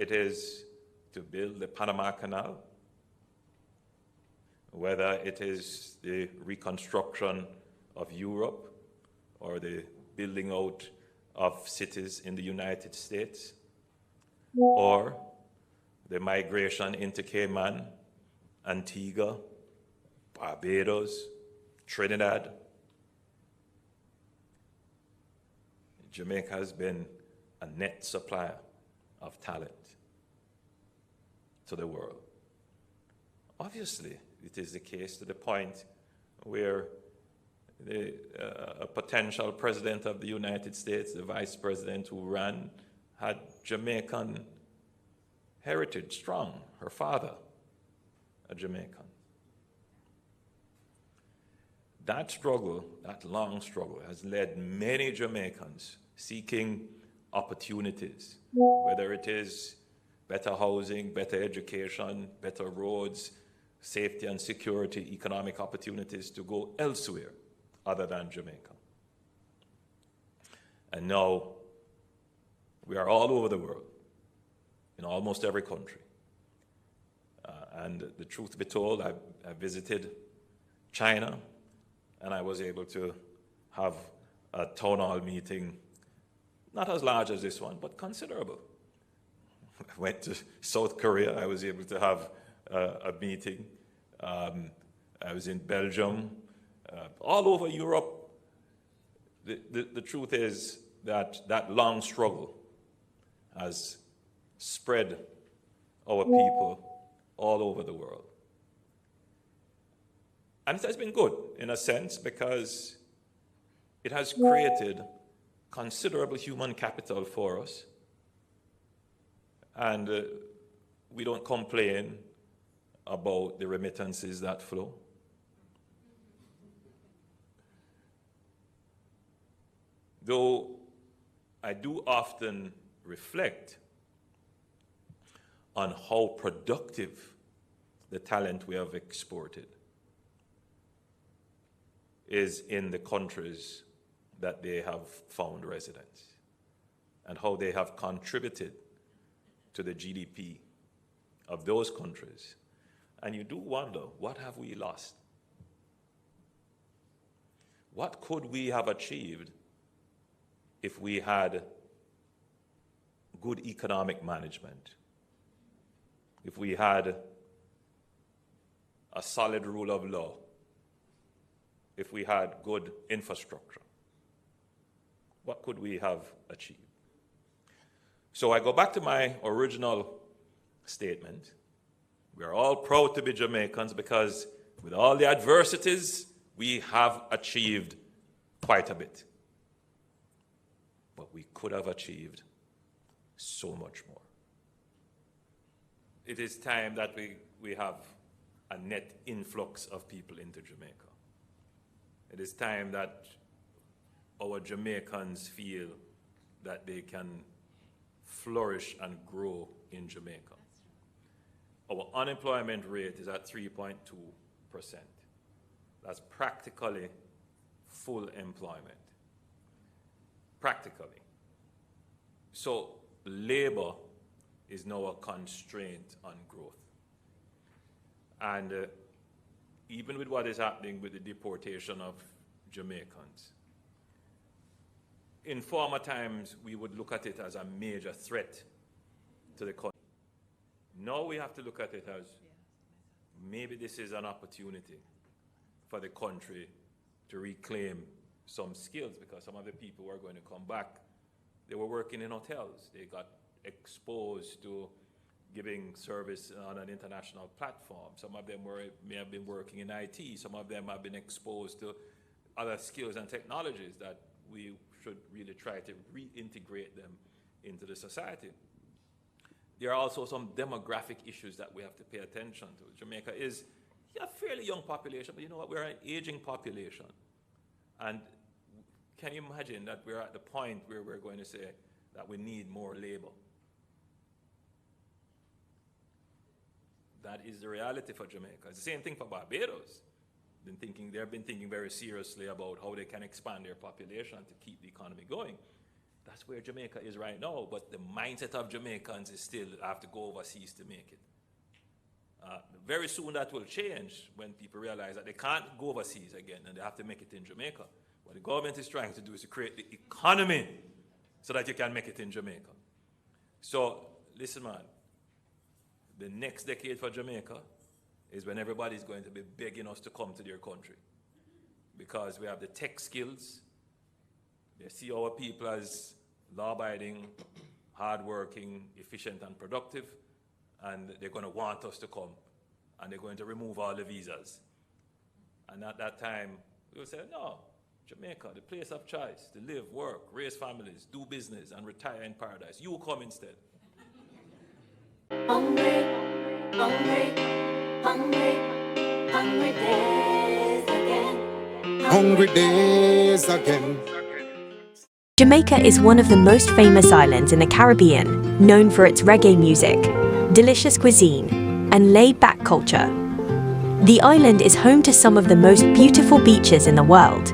it is to build the Panama Canal, whether it is the reconstruction of Europe or the building out of cities in the United States, or the migration into Cayman, Antigua, Barbados, Trinidad. Jamaica has been a net supplier of talent to the world. Obviously, it is the case to the point where a potential president of the United States, the vice president who ran, had Jamaican heritage strong. Her father, a Jamaican. That struggle, that long struggle, has led many Jamaicans seeking opportunities, whether it is better housing, better education, better roads, safety and security, economic opportunities to go elsewhere other than Jamaica. And now we are all over the world, in almost every country. And the truth be told, I visited China, and I was able to have a town hall meeting, not as large as this one, but considerable. I went to South Korea, I was able to have a meeting. I was in Belgium, all over Europe. The truth is that that long struggle has spread our people all over the world. And it has been good, in a sense, because it has created considerable human capital for us. And we don't complain about the remittances that flow. Though I do often reflect on how productive the talent we have exported is in the countries that they have found residence, and how they have contributed to the GDP of those countries. And you do wonder, what have we lost? What could we have achieved if we had good economic management, if we had a solid rule of law, if we had good infrastructure? What could we have achieved? So I go back to my original statement. We are all proud to be Jamaicans because with all the adversities, we have achieved quite a bit. But we could have achieved so much more. It is time that we have a net influx of people into Jamaica. It is time that our Jamaicans feel that they can flourish and grow in Jamaica. Our unemployment rate is at 3.2%. That's practically full employment. Practically. So labor is now a constraint on growth. And even with what is happening with the deportation of Jamaicans, in former times, we would look at it as a major threat to the country. Now we have to look at it as maybe this is an opportunity for the country to reclaim some skills, because some of the people who are going to come back, they were working in hotels. They got exposed to giving service on an international platform. Some of them may have been working in IT. Some of them have been exposed to other skills and technologies that we should really try to reintegrate them into the society. There are also some demographic issues that we have to pay attention to. Jamaica is a fairly young population, but you know what? We're an aging population. And can you imagine that we're at the point where we're going to say that we need more labor? That is the reality for Jamaica. It's the same thing for Barbados. They've been thinking very seriously about how they can expand their population to keep the economy going. That's where Jamaica is right now, but the mindset of Jamaicans is still have to go overseas to make it. Very soon that will change when people realize that they can't go overseas again and they have to make it in Jamaica. What the government is trying to do is to create the economy so that you can make it in Jamaica. So, listen, man, the next decade for Jamaica is when everybody's going to be begging us to come to their country, because we have the tech skills. They see our people as law-abiding, hard-working, efficient, and productive, and they're going to want us to come, and they're going to remove all the visas. And at that time, we'll say, no, Jamaica, the place of choice, to live, work, raise families, do business, and retire in paradise. You come instead. Hungry, hungry, hungry, hungry days again. Hungry days again. Jamaica is one of the most famous islands in the Caribbean, known for its reggae music, delicious cuisine, and laid-back culture. The island is home to some of the most beautiful beaches in the world.